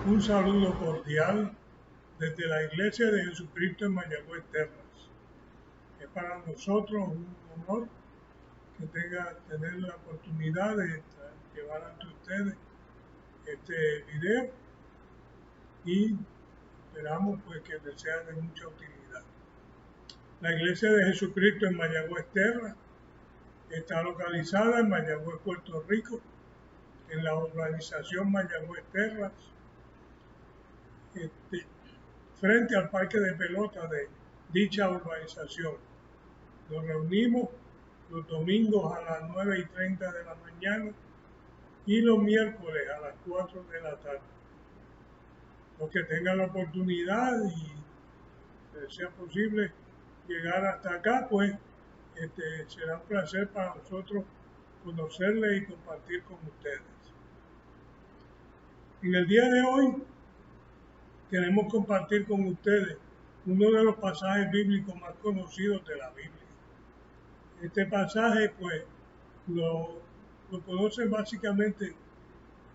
Un saludo cordial desde la Iglesia de Jesucristo en Mayagüez, Texas. Es para nosotros un honor que tener la oportunidad de llevar ante ustedes este video y esperamos pues que les sea de mucha utilidad. La Iglesia de Jesucristo en Mayagüez, Texas está localizada en Mayagüez, Puerto Rico, en la urbanización Mayagüez, Texas, frente al parque de pelota de dicha urbanización. Nos reunimos los domingos a las 9:30 de la mañana y los miércoles a las 4 de la tarde. Los que tengan la oportunidad y sea posible llegar hasta acá, pues será un placer para nosotros conocerles y compartir con ustedes. En el día de hoy queremos compartir con ustedes uno de los pasajes bíblicos más conocidos de la Biblia. Este pasaje pues lo conocen básicamente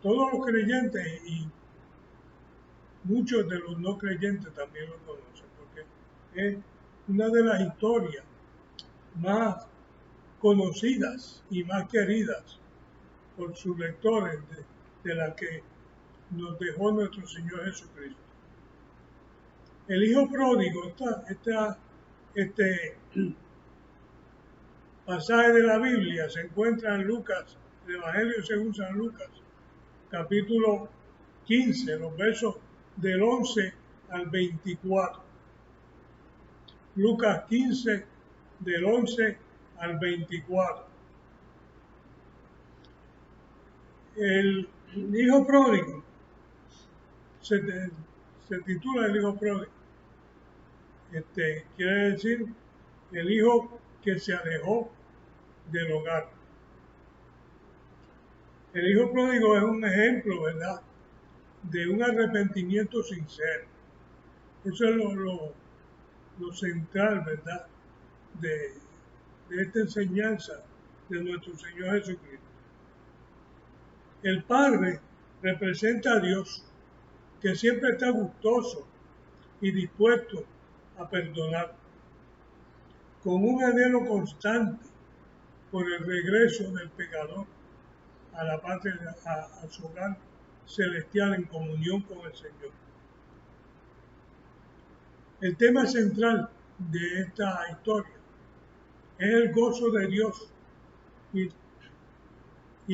todos los creyentes y muchos de los no creyentes también lo conocen, porque es una de las historias más conocidas y más queridas por sus lectores de la que nos dejó nuestro Señor Jesucristo. El hijo pródigo, este pasaje de la Biblia se encuentra en Lucas, el Evangelio según San Lucas, capítulo 15, los versos del 11 al 24. Lucas 15, del 11 al 24. El hijo pródigo se titula el hijo pródigo. Quiere decir el hijo que se alejó del hogar. El hijo pródigo es un ejemplo, ¿verdad?, de un arrepentimiento sincero. Eso es lo central, ¿verdad?, de esta enseñanza de nuestro Señor Jesucristo. El Padre representa a Dios, que siempre está gustoso y dispuesto a perdonar, con un anhelo constante por el regreso del pecador a la patria, a su hogar celestial en comunión con el Señor. El tema central de esta historia es el gozo de Dios y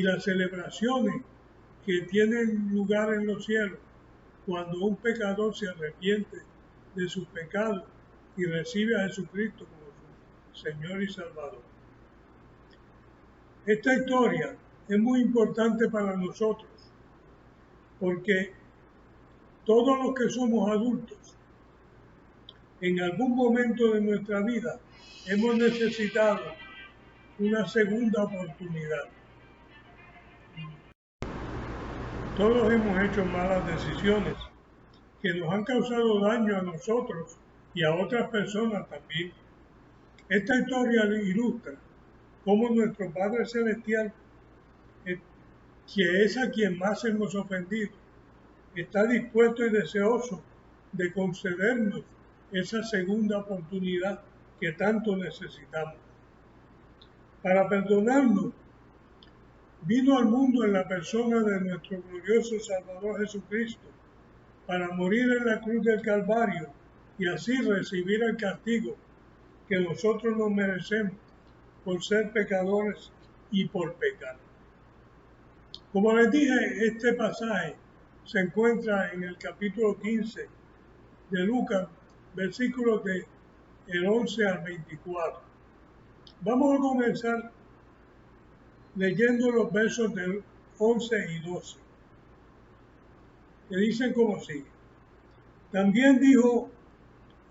las celebraciones que tienen lugar en los cielos cuando un pecador se arrepiente de sus pecados y recibe a Jesucristo como su Señor y Salvador. Esta historia es muy importante para nosotros porque todos los que somos adultos, en algún momento de nuestra vida, hemos necesitado una segunda oportunidad. Todos hemos hecho malas decisiones que nos han causado daño a nosotros y a otras personas también. Esta historia ilustra cómo nuestro Padre Celestial, que es a quien más hemos ofendido, está dispuesto y deseoso de concedernos esa segunda oportunidad que tanto necesitamos. Para perdonarnos, vino al mundo en la persona de nuestro glorioso Salvador Jesucristo, para morir en la cruz del Calvario y así recibir el castigo que nosotros nos merecemos por ser pecadores y por pecar. Como les dije, este pasaje se encuentra en el capítulo 15 de Lucas, versículos del 11 al 24. Vamos a comenzar leyendo los versos del 11 y 12, que dicen como sigue. También dijo: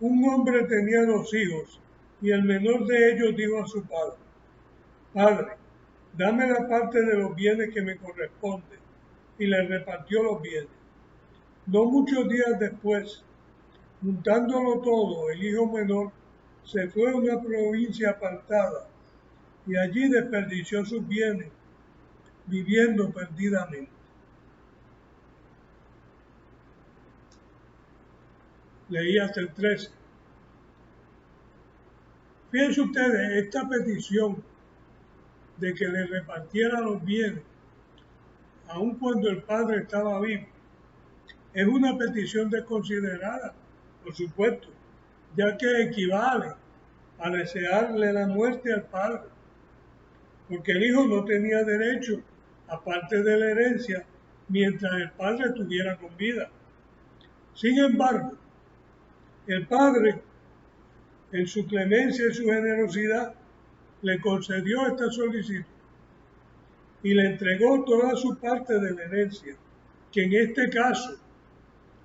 un hombre tenía 2 hijos, y el menor de ellos dijo a su padre: Padre, dame la parte de los bienes que me corresponde, y le repartió los bienes. No muchos días después, juntándolo todo, el hijo menor se fue a una provincia apartada, y allí desperdició sus bienes, viviendo perdidamente. leí hasta el 13. Fíjense ustedes, esta petición de que le repartiera los bienes, aun cuando el padre estaba vivo, es una petición desconsiderada, por supuesto, ya que equivale a desearle la muerte al padre, porque el hijo no tenía derecho, aparte de la herencia, mientras el padre estuviera con vida. Sin embargo, el padre, en su clemencia y su generosidad, le concedió esta solicitud y le entregó toda su parte de la herencia, que en este caso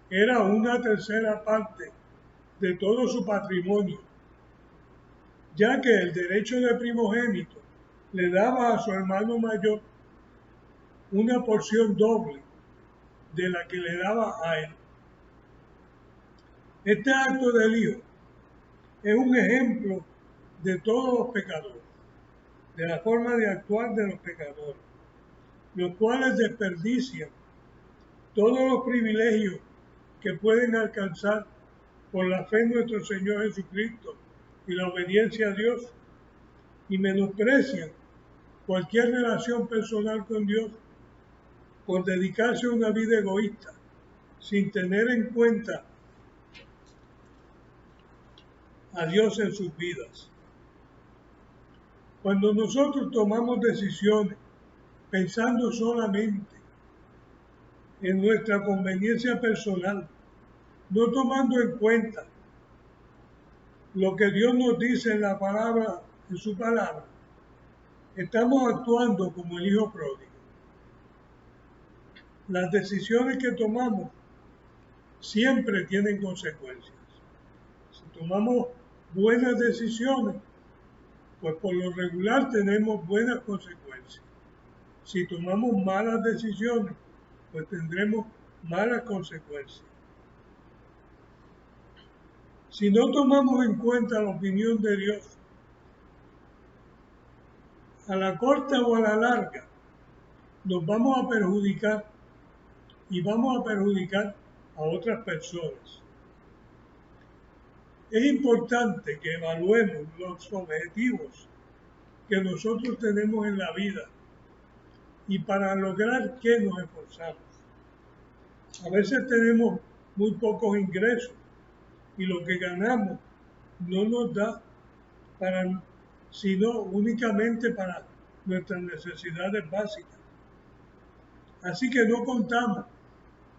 era una tercera parte de todo su patrimonio, ya que el derecho de primogénito le daba a su hermano mayor una porción doble de la que le daba a él. Este acto del hijo es un ejemplo de todos los pecadores, de la forma de actuar de los pecadores, los cuales desperdician todos los privilegios que pueden alcanzar por la fe en nuestro Señor Jesucristo y la obediencia a Dios, y menosprecian cualquier relación personal con Dios por dedicarse a una vida egoísta, sin tener en cuenta a Dios en sus vidas. Cuando nosotros tomamos decisiones pensando solamente en nuestra conveniencia personal, no tomando en cuenta lo que Dios nos dice en la palabra, en su palabra, estamos actuando como el hijo pródigo. Las decisiones que tomamos siempre tienen consecuencias. Si tomamos buenas decisiones, pues por lo regular tenemos buenas consecuencias. Si tomamos malas decisiones, pues tendremos malas consecuencias. Si no tomamos en cuenta la opinión de Dios, a la corta o a la larga, nos vamos a perjudicar y vamos a perjudicar a otras personas. Es importante que evaluemos los objetivos que nosotros tenemos en la vida y para lograr qué nos esforzamos. A veces tenemos muy pocos ingresos y lo que ganamos no nos da para, sino únicamente para nuestras necesidades básicas. Así que no contamos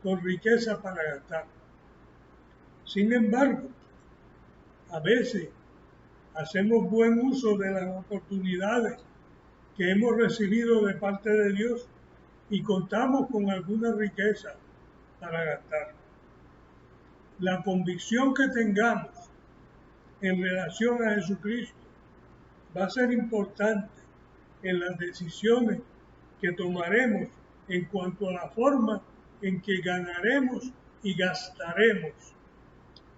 con riqueza para gastar. Sin embargo, a veces hacemos buen uso de las oportunidades que hemos recibido de parte de Dios y contamos con alguna riqueza para gastar. La convicción que tengamos en relación a Jesucristo va a ser importante en las decisiones que tomaremos en cuanto a la forma en que ganaremos y gastaremos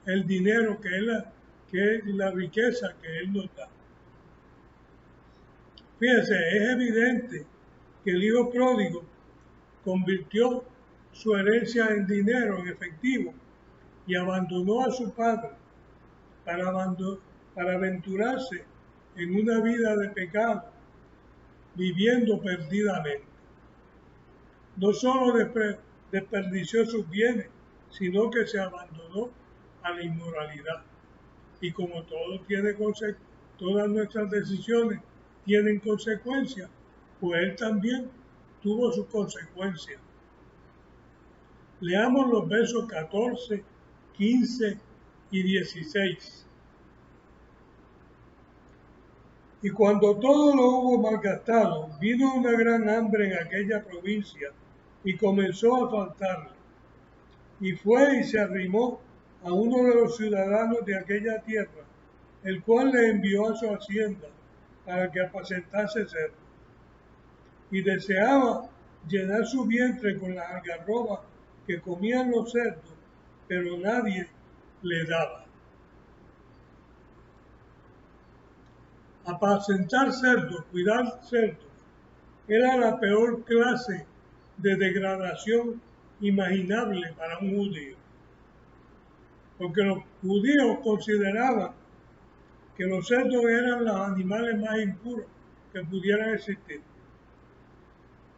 el dinero que es la riqueza que Él nos da. Fíjense, es evidente que el hijo pródigo convirtió su herencia en dinero, en efectivo, y abandonó a su padre para aventurarse en una vida de pecado, viviendo perdidamente. No solo desperdició sus bienes, sino que se abandonó a la inmoralidad. Y como todas nuestras decisiones tienen consecuencias, pues él también tuvo sus consecuencias. Leamos los versos 14, 15 y 16. Y cuando todo lo hubo malgastado, vino una gran hambre en aquella provincia y comenzó a faltarle. Y fue y se arrimó a uno de los ciudadanos de aquella tierra, el cual le envió a su hacienda para que apacentase cerdos. Y deseaba llenar su vientre con las algarrobas que comían los cerdos, pero nadie le daba. Apacentar cerdos, cuidar cerdos, era la peor clase de degradación imaginable para un judío. porque los judíos consideraban que los cerdos eran los animales más impuros que pudieran existir.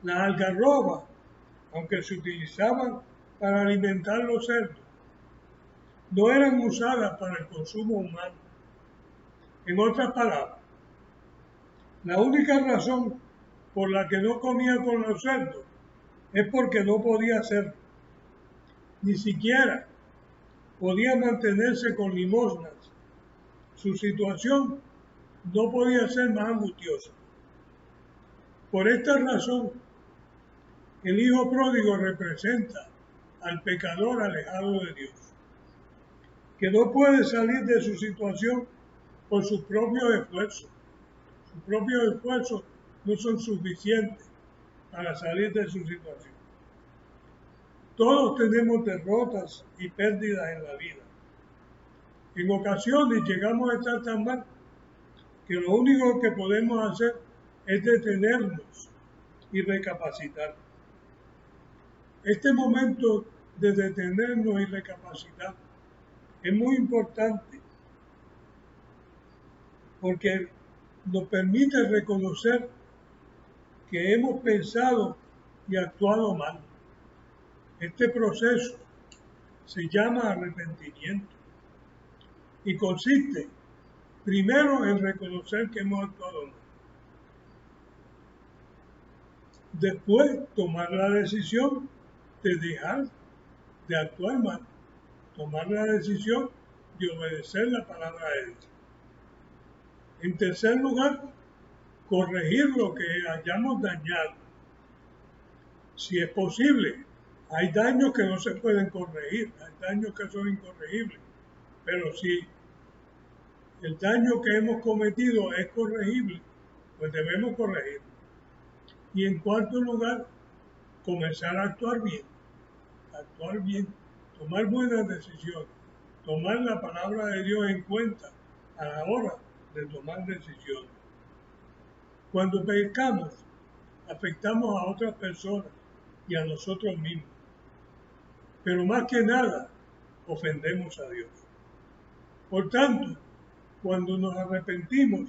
Las algarrobas, aunque se utilizaban para alimentar los cerdos, no eran usadas para el consumo humano. En otras palabras, la única razón por la que no comía con los cerdos es porque no podía hacerlo. Ni siquiera podía mantenerse con limosnas. Su situación no podía ser más angustiosa. Por esta razón, el hijo pródigo representa al pecador alejado de Dios, que no puede salir de su situación por sus propios esfuerzos. Sus propios esfuerzos no son suficientes para salir de su situación. Todos tenemos derrotas y pérdidas en la vida. En ocasiones llegamos a estar tan mal que lo único que podemos hacer es detenernos y recapacitar. Este momento de detenernos y recapacitar es muy importante porque nos permite reconocer que hemos pensado y actuado mal. Este proceso se llama arrepentimiento y consiste primero en reconocer que hemos actuado mal. Después tomar la decisión de dejar de actuar mal, tomar la decisión de obedecer la palabra de Dios. En tercer lugar, corregir lo que hayamos dañado. Si es posible, hay daños que no se pueden corregir, hay daños que son incorregibles, pero si el daño que hemos cometido es corregible, pues debemos corregirlo. Y en cuarto lugar, comenzar a actuar bien, tomar buenas decisiones, tomar la palabra de Dios en cuenta a la hora de tomar decisiones. Cuando pecamos, afectamos a otras personas y a nosotros mismos. Pero más que nada, ofendemos a Dios. Por tanto, cuando nos arrepentimos,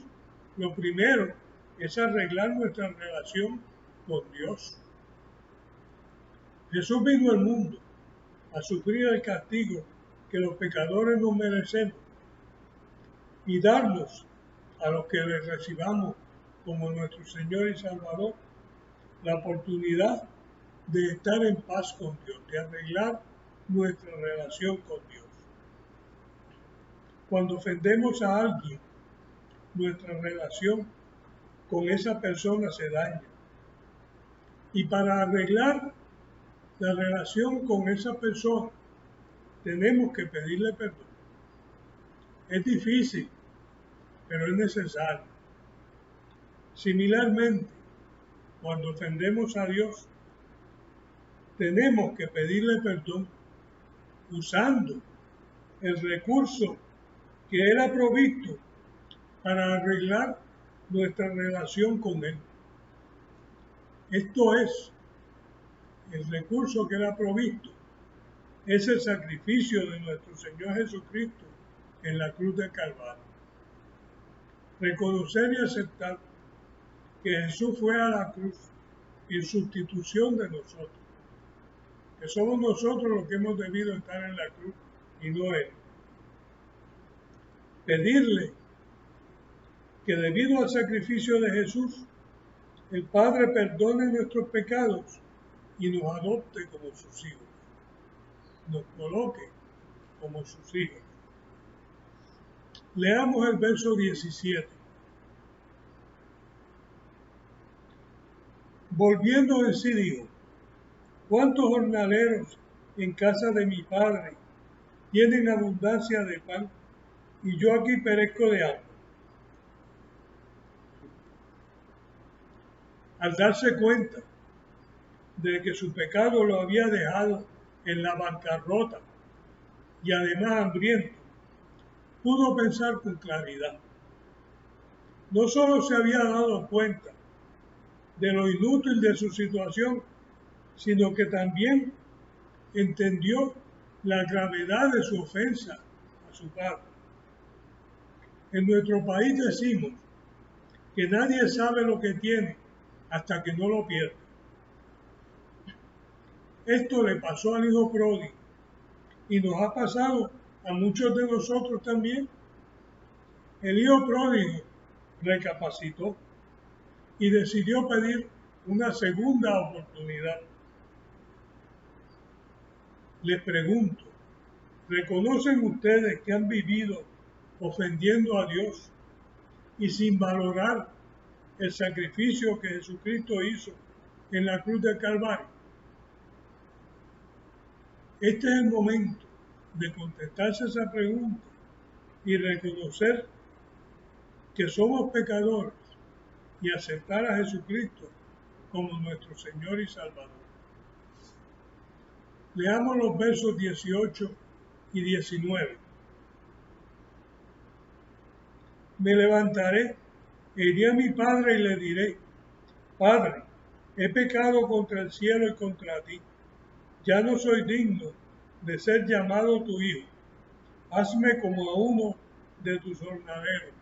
lo primero es arreglar nuestra relación con Dios. Jesús vino al mundo a sufrir el castigo que los pecadores no merecemos y darnos a los que le recibamos como nuestro Señor y Salvador la oportunidad de estar en paz con Dios, de arreglar nuestra relación con Dios. Cuando ofendemos a alguien, nuestra relación con esa persona se daña. Y para arreglar la relación con esa persona, tenemos que pedirle perdón. Es difícil, pero es necesario. Similarmente, cuando ofendemos a Dios, tenemos que pedirle perdón usando el recurso que Él ha provisto para arreglar nuestra relación con Él. Esto es, el recurso que Él ha provisto es el sacrificio de nuestro Señor Jesucristo en la cruz del Calvario. Reconocer y aceptar que Jesús fue a la cruz en sustitución de nosotros, que somos nosotros los que hemos debido estar en la cruz y no Él. Pedirle que debido al sacrificio de Jesús, el Padre perdone nuestros pecados y nos adopte como sus hijos, nos coloque como sus hijos. Leamos el verso 17. Volviendo en sí dijo, ¿cuántos jornaleros en casa de mi padre tienen abundancia de pan y yo aquí perezco de hambre? Al darse cuenta de que su pecado lo había dejado en la bancarrota y además hambriento, pudo pensar con claridad. No solo se había dado cuenta de lo inútil de su situación, sino que también entendió la gravedad de su ofensa a su padre. En nuestro país decimos que nadie sabe lo que tiene hasta que no lo pierde. Esto le pasó al hijo pródigo y nos ha pasado a muchos de nosotros también. El hijo pródigo recapacitó y decidió pedir una segunda oportunidad. Les pregunto, ¿reconocen ustedes que han vivido ofendiendo a Dios y sin valorar el sacrificio que Jesucristo hizo en la cruz del Calvario? Este es el momento de contestarse esa pregunta y reconocer que somos pecadores y aceptar a Jesucristo como nuestro Señor y Salvador. Leamos los versos 18 y 19. Me levantaré, e iré a mi padre y le diré, Padre, he pecado contra el cielo y contra ti. Ya no soy digno de ser llamado tu hijo. Hazme como a uno de tus jornaleros.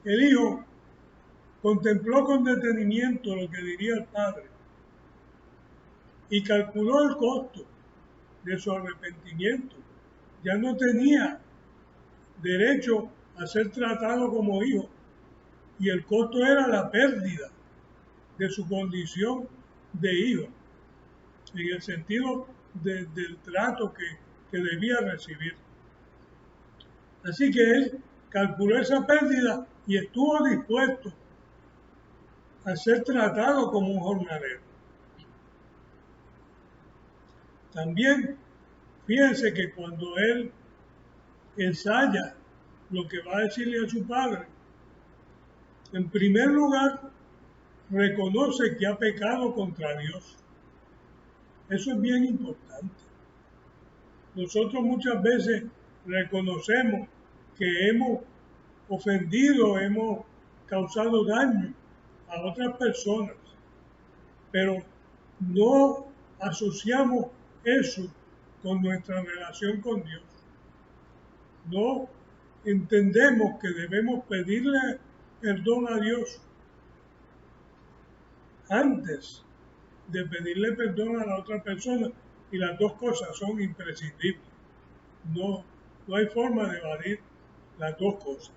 El hijo contempló con detenimiento lo que diría el padre y calculó el costo de su arrepentimiento. Ya no tenía derecho a ser tratado como hijo y el costo era la pérdida de su condición de hijo, en el sentido del trato que debía recibir. Así que él calculó esa pérdida y estuvo dispuesto a ser tratado como un jornalero. También fíjense que cuando él ensaya lo que va a decirle a su padre, en primer lugar reconoce que ha pecado contra Dios. Eso es bien importante. Nosotros muchas veces reconocemos que hemos ofendido, hemos causado daño a otras personas, pero no asociamos eso con nuestra relación con Dios. No entendemos que debemos pedirle perdón a Dios antes de pedirle perdón a la otra persona, y las dos cosas son imprescindibles. No hay forma de evadir las dos cosas.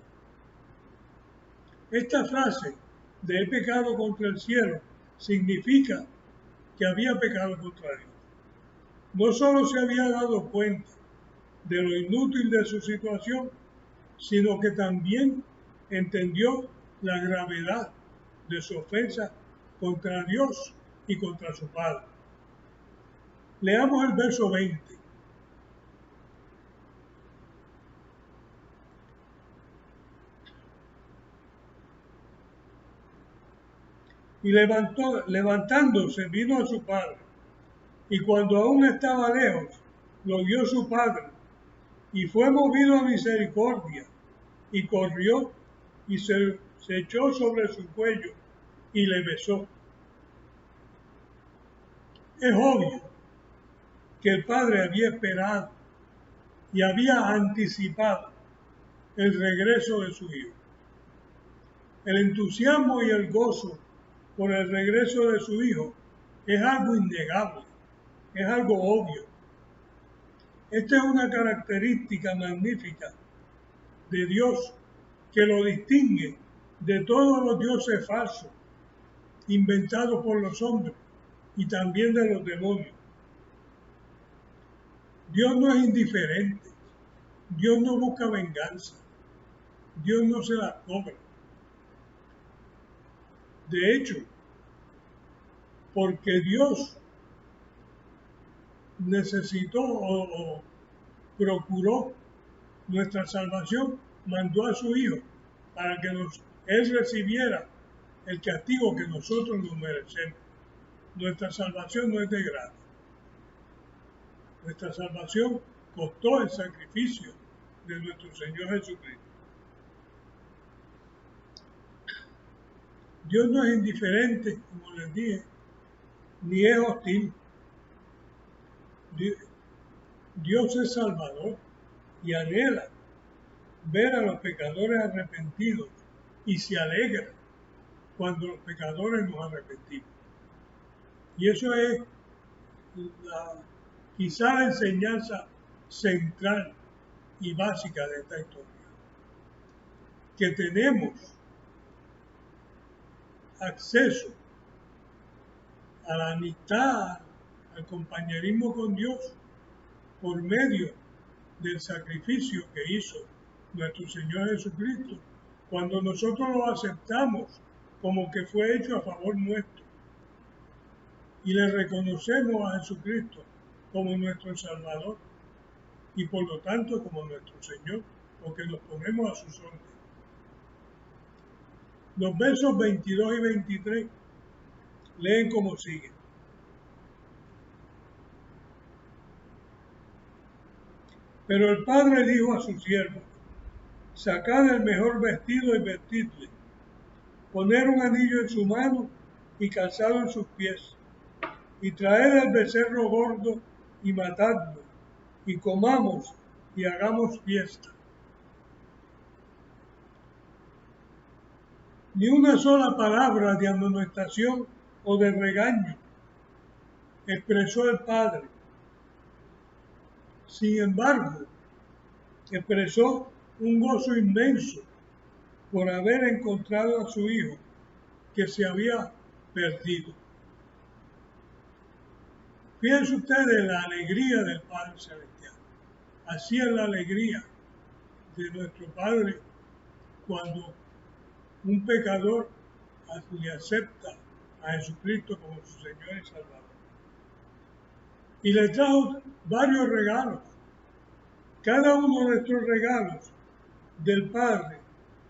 Esta frase de he pecado contra el cielo significa que había pecado contra Dios. No solo se había dado cuenta de lo inútil de su situación, sino que también entendió la gravedad de su ofensa contra Dios y contra su Padre. Leamos el verso 20. Y levantándose, vino a su padre, y cuando aún estaba lejos, lo vio su padre, y fue movido a misericordia, y corrió, y se echó sobre su cuello, y le besó. Es obvio que el padre había esperado y había anticipado el regreso de su hijo. El entusiasmo y el gozo por el regreso de su hijo es algo innegable, es algo obvio. Esta es una característica magnífica de Dios que lo distingue de todos los dioses falsos inventados por los hombres y también de los demonios. Dios no es indiferente, Dios no busca venganza, Dios no se la cobra. De hecho, porque Dios necesitó o procuró nuestra salvación, mandó a su Hijo para que Él recibiera el castigo que nosotros nos merecemos. Nuestra salvación no es de gratis. Nuestra salvación costó el sacrificio de nuestro Señor Jesucristo. Dios no es indiferente, como les dije, ni es hostil. Dios es Salvador y anhela ver a los pecadores arrepentidos y se alegra cuando los pecadores nos arrepentimos. Y eso es quizá la enseñanza central y básica de esta historia. Que tenemos acceso a la amistad, al compañerismo con Dios por medio del sacrificio que hizo nuestro Señor Jesucristo, cuando nosotros lo aceptamos como que fue hecho a favor nuestro y le reconocemos a Jesucristo como nuestro Salvador y por lo tanto como nuestro Señor, porque nos ponemos a sus órdenes. Los versos 22 y 23 leen como sigue. Pero el padre dijo a sus siervos: sacad el mejor vestido y vestidle, poner un anillo en su mano y calzado en sus pies, y traed el becerro gordo y matadlo, y comamos y hagamos fiesta. Ni una sola palabra de amonestación o de regaño expresó el padre. Sin embargo, expresó un gozo inmenso por haber encontrado a su hijo que se había perdido. Fíjense ustedes la alegría del Padre Celestial. Así es la alegría de nuestro Padre cuando un pecador le acepta a Jesucristo como su Señor y Salvador. Y le trajo varios regalos. Cada uno de estos regalos del Padre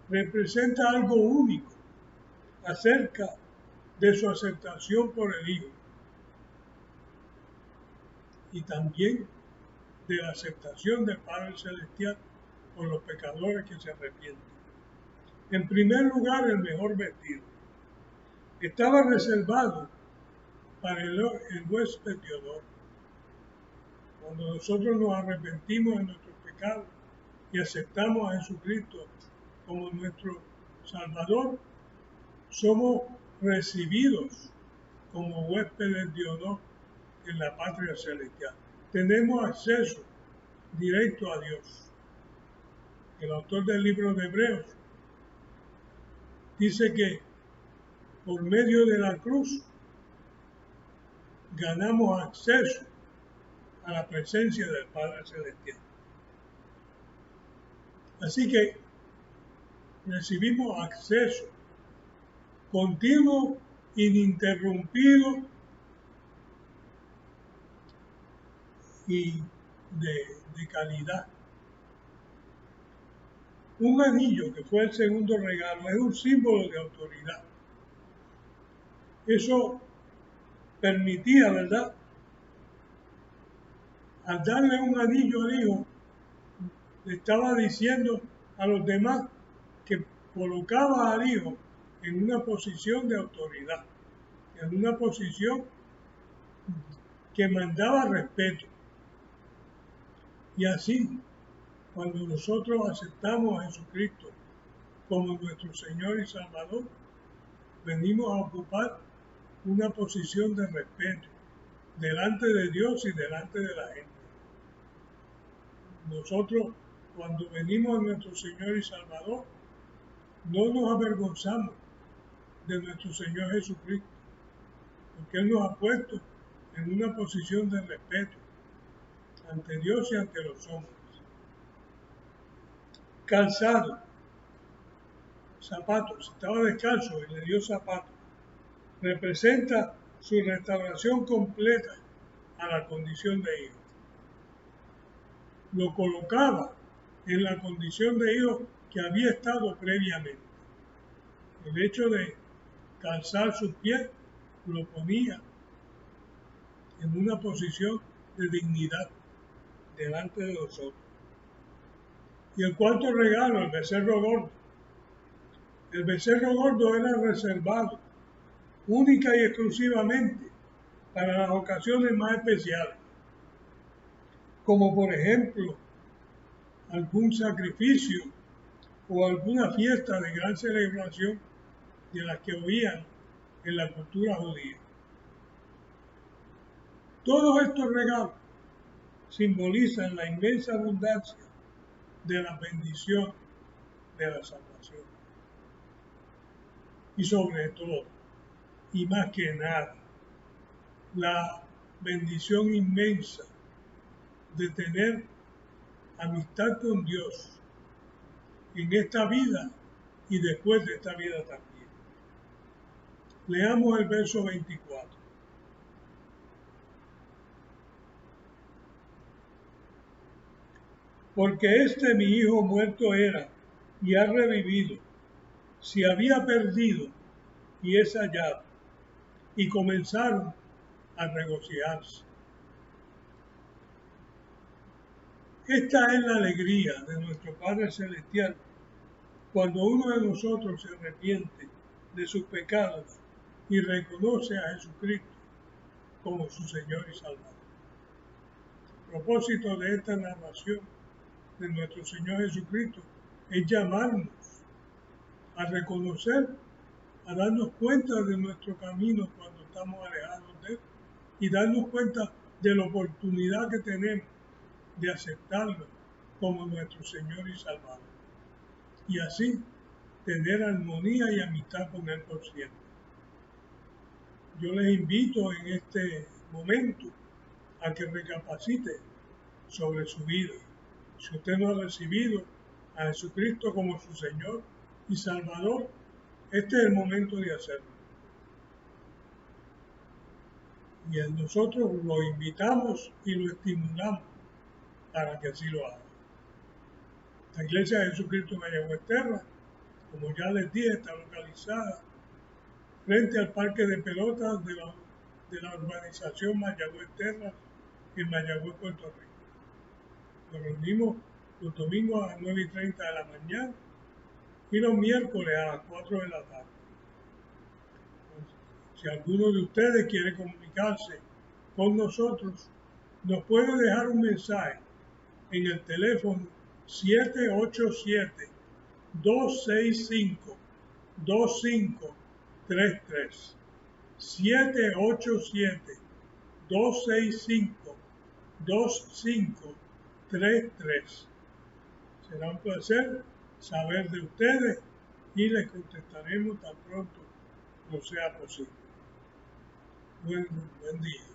representa algo único acerca de su aceptación por el Hijo y también de la aceptación del Padre Celestial por los pecadores que se arrepienten. En primer lugar, el mejor vestido. Estaba reservado para el huésped de honor. Cuando nosotros nos arrepentimos de nuestros pecados y aceptamos a Jesucristo como nuestro Salvador, somos recibidos como huéspedes de honor en la patria celestial. Tenemos acceso directo a Dios. El autor del libro de Hebreos dice que por medio de la cruz ganamos acceso a la presencia del Padre Celestial. Así que recibimos acceso continuo, ininterrumpido y de calidad. Un anillo, que fue el segundo regalo, es un símbolo de autoridad. Eso permitía, ¿verdad?, al darle un anillo al hijo, le estaba diciendo a los demás que colocaba al hijo en una posición de autoridad, en una posición que mandaba respeto. Y así, cuando nosotros aceptamos a Jesucristo como nuestro Señor y Salvador, venimos a ocupar una posición de respeto delante de Dios y delante de la gente. Nosotros, cuando venimos a nuestro Señor y Salvador, no nos avergonzamos de nuestro Señor Jesucristo, porque Él nos ha puesto en una posición de respeto ante Dios y ante los hombres. Calzado, zapatos, estaba descalzo y le dio zapatos. Representa su restauración completa a la condición de hijo. Lo colocaba en la condición de hijo que había estado previamente. El hecho de calzar sus pies lo ponía en una posición de dignidad delante de nosotros. Y el cuarto regalo, el becerro gordo. El becerro gordo era reservado única y exclusivamente para las ocasiones más especiales. como por ejemplo algún sacrificio o alguna fiesta de gran celebración de las que oían en la cultura judía. Todos estos regalos simbolizan la inmensa abundancia de la bendición de la salvación. Y sobre todo, y más que nada, la bendición inmensa de tener amistad con Dios en esta vida y después de esta vida también. Leamos el verso 24. Porque este mi hijo muerto era y ha revivido, se había perdido y es hallado. Y comenzaron a regocijarse. Esta es la alegría de nuestro Padre Celestial cuando uno de nosotros se arrepiente de sus pecados y reconoce a Jesucristo como su Señor y Salvador. El propósito de esta narración de nuestro Señor Jesucristo es llamarnos a reconocer, a darnos cuenta de nuestro camino cuando estamos alejados de Él y darnos cuenta de la oportunidad que tenemos de aceptarlo como nuestro Señor y Salvador. Y así tener armonía y amistad con Él por siempre. Yo les invito en este momento a que recapacite sobre su vida. Si usted no ha recibido a Jesucristo como su Señor y Salvador, este es el momento de hacerlo. Y nosotros lo invitamos y lo estimulamos para que así lo haga. La Iglesia de Jesucristo en Mayagüez Terra, como ya les dije, está localizada frente al parque de pelotas de la urbanización Mayagüez Terra en Mayagüez, Puerto Rico. Nos reunimos los domingos a las 9:30 de la mañana y los miércoles a las 4 de la tarde. Si alguno de ustedes quiere comunicarse con nosotros, nos puede dejar un mensaje en el teléfono 787-265-2533. 787-265-2533. Será un placer saber de ustedes y les contestaremos tan pronto no sea posible. Buen día.